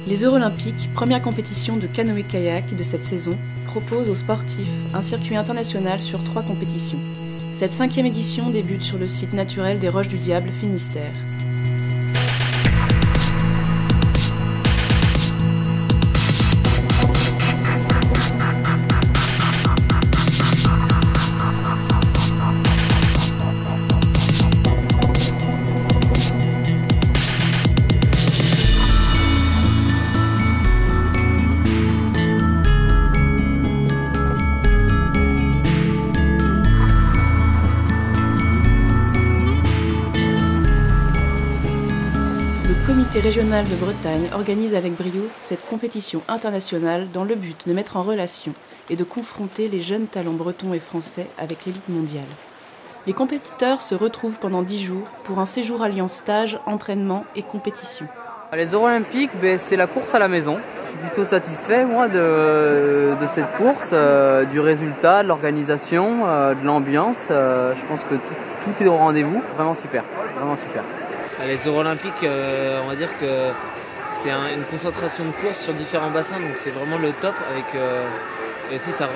Les Eurolympiques, première compétition de canoë-kayak de cette saison, proposent aux sportifs un circuit international sur 3 compétitions. Cette 5e édition débute sur le site naturel des Roches du Diable, Finistère. Le comité régional de Bretagne organise avec brio cette compétition internationale dans le but de mettre en relation et de confronter les jeunes talents bretons et français avec l'élite mondiale. Les compétiteurs se retrouvent pendant 10 jours pour un séjour alliant stage, entraînement et compétition. Les Eurolympiques, c'est la course à la maison. Je suis plutôt satisfait moi de cette course, du résultat, de l'organisation, de l'ambiance. Je pense que tout est au rendez-vous. Vraiment super, vraiment super. Les Eurolympiques, on va dire que c'est une concentration de courses sur différents bassins, donc c'est vraiment le top. Et aussi ça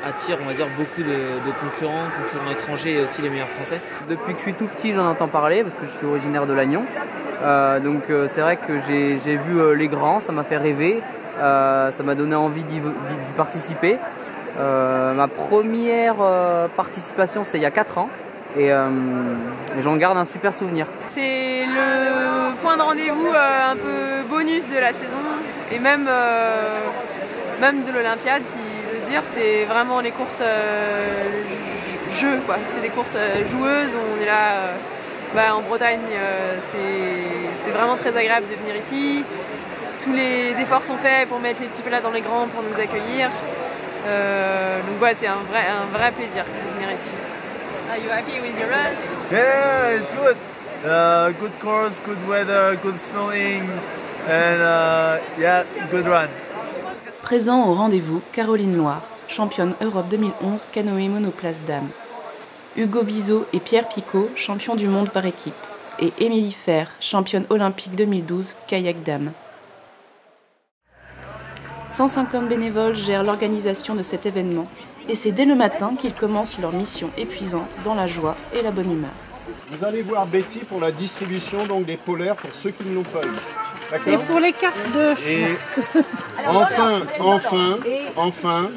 attire, on va dire, beaucoup de concurrents étrangers et aussi les meilleurs français. Depuis que je suis tout petit, j'en entends parler parce que je suis originaire de Lannion. Donc c'est vrai que j'ai vu les grands, ça m'a fait rêver, ça m'a donné envie d'y participer. Ma première participation, c'était il y a 4 ans. Et j'en garde un super souvenir. C'est le point de rendez-vous un peu bonus de la saison et même de l'Olympiade, si j'ose dire. C'est vraiment les courses jeux, quoi. C'est des courses joueuses. On est là en Bretagne, c'est vraiment très agréable de venir ici. Tous les efforts sont faits pour mettre les petits plats dans les grands pour nous accueillir. Donc ouais, c'est un vrai plaisir de venir ici. Are you happy with your run? Yeah, it's good. Good course, good weather, good snowing, and yeah, good run. Présent au rendez-vous, Caroline Loire, championne Europe 2011 canoë monoplace dames. Hugo Bizot et Pierre Picot, champions du monde par équipe. Et Émilie Fer, championne olympique 2012 kayak dames. 105 hommes bénévoles gèrent l'organisation de cet événement. Et c'est dès le matin qu'ils commencent leur mission épuisante dans la joie et la bonne humeur. Vous allez voir Betty pour la distribution donc des polaires pour ceux qui ne l'ont pas eu. D'accord ? Et pour les cartes de... Et enfin,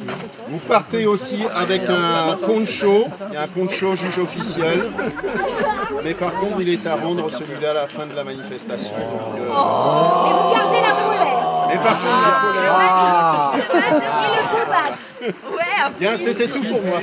vous partez aussi avec un poncho. Il y a un poncho juge officiel. Mais par contre, il est à rendre celui-là à la fin de la manifestation. Donc, Et vous gardez la polaire. Mais par contre, la polaire... Ouais, bien, c'était tout pour moi.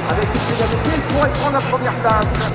Avec une pénalité, il pourrait prendre la première place.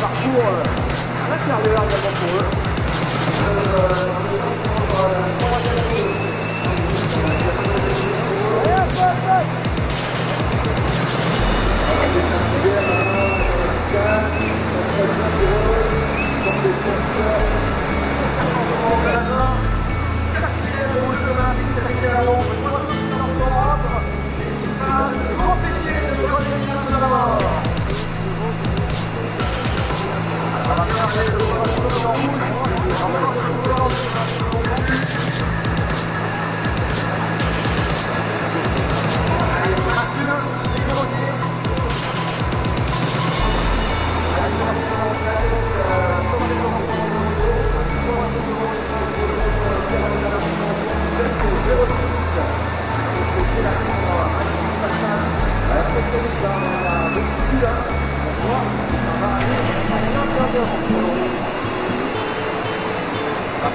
Parcours à l'intérieur également pour eux.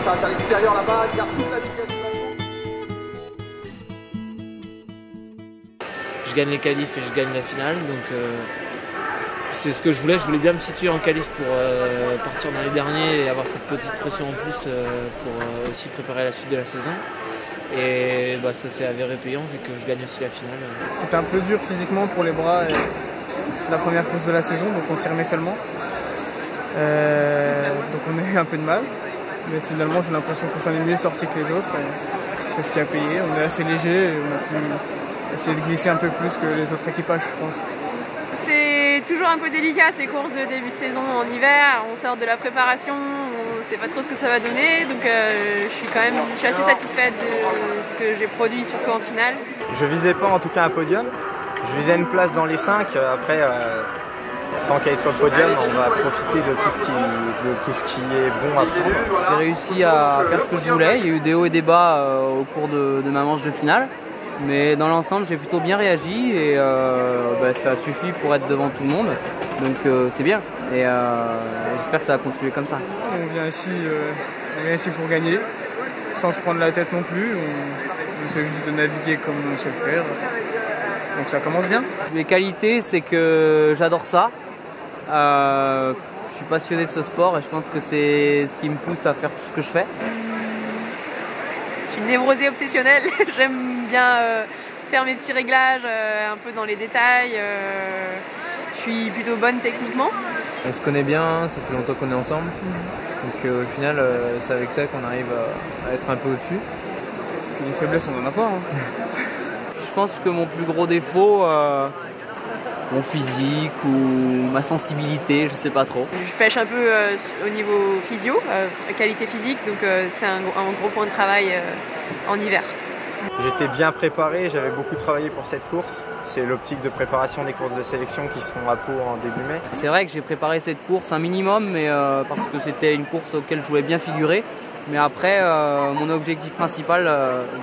Passe à l'extérieur là-bas, il garde toute la vitesse. Je gagne les qualifs et je gagne la finale, donc c'est ce que je voulais. Je voulais bien me situer en qualif pour partir dans les derniers et avoir cette petite pression en plus pour aussi préparer la suite de la saison. Et bah, ça s'est avéré payant vu que je gagne aussi la finale. C'était un peu dur physiquement pour les bras. C'est la première course de la saison, donc on s'y remet seulement. Donc on a eu un peu de mal. Mais finalement j'ai l'impression qu'on s'en est mieux sorti que les autres. C'est ce qui a payé. On est assez léger et on a pu essayer de glisser un peu plus que les autres équipages, je pense. C'est toujours un peu délicat ces courses de début de saison en hiver. On sort de la préparation, on ne sait pas trop ce que ça va donner. Donc je suis assez satisfaite de ce que j'ai produit, surtout en finale. Je visais pas en tout cas un podium. Je visais une place dans les 5. Après, tant qu'à être sur le podium, on va profiter de tout ce qui est bon à prendre. J'ai réussi à faire ce que je voulais. Il y a eu des hauts et des bas au cours de ma manche de finale. Mais dans l'ensemble, j'ai plutôt bien réagi et ça suffit pour être devant tout le monde. Donc c'est bien et j'espère que ça va continuer comme ça. On vient ici pour gagner, sans se prendre la tête non plus. On essaie juste de naviguer comme on sait le faire. Donc ça commence bien. Les qualités, c'est que j'adore ça. Je suis passionné de ce sport et je pense que c'est ce qui me pousse à faire tout ce que je fais. Je suis une névrosée obsessionnelle. J'aime bien faire mes petits réglages un peu dans les détails. Je suis plutôt bonne techniquement. On se connaît bien, ça fait longtemps qu'on est ensemble. Donc au final, c'est avec ça qu'on arrive à être un peu au-dessus. Les faiblesses, on n'en a pas. Hein. Je pense que mon plus gros défaut, mon physique ou ma sensibilité, je sais pas trop. Je pêche un peu au niveau physio, qualité physique, donc c'est un gros point de travail en hiver. J'étais bien préparé, j'avais beaucoup travaillé pour cette course. C'est l'optique de préparation des courses de sélection qui seront à Pau en début mai. C'est vrai que j'ai préparé cette course un minimum, mais parce que c'était une course auquel je voulais bien figurer. Mais après, mon objectif principal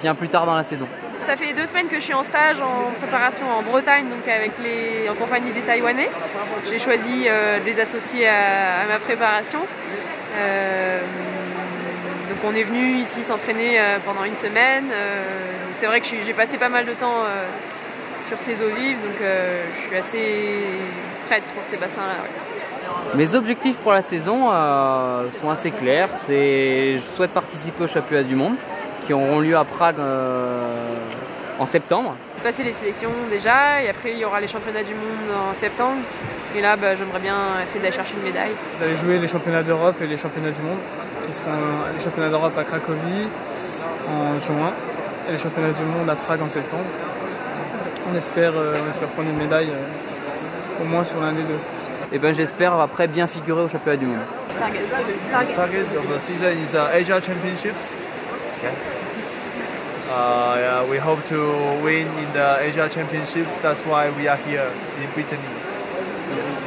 vient plus tard dans la saison. Ça fait 2 semaines que je suis en stage en préparation en Bretagne, donc en compagnie des Taïwanais. J'ai choisi de les associer à ma préparation. Donc on est venu ici s'entraîner pendant une semaine. C'est vrai que j'ai passé pas mal de temps sur ces eaux vives, donc je suis assez prête pour ces bassins-là. Ouais. Mes objectifs pour la saison sont assez clairs. Je souhaite participer aux championnats du monde qui auront lieu à Prague en septembre. Passer les sélections déjà, et après il y aura les championnats du monde en septembre. Et là, j'aimerais bien essayer d'aller chercher une médaille. D'aller jouer les championnats d'Europe et les championnats du monde, qui seront les championnats d'Europe à Cracovie en juin et les championnats du monde à Prague en septembre. On espère prendre une médaille au moins sur l'un des deux. Et j'espère après bien figurer au championnat du monde. Target of the season is Asia Championships. Okay. We hope to win in the Asia Championships. That's why we are here in Brittany. Yes.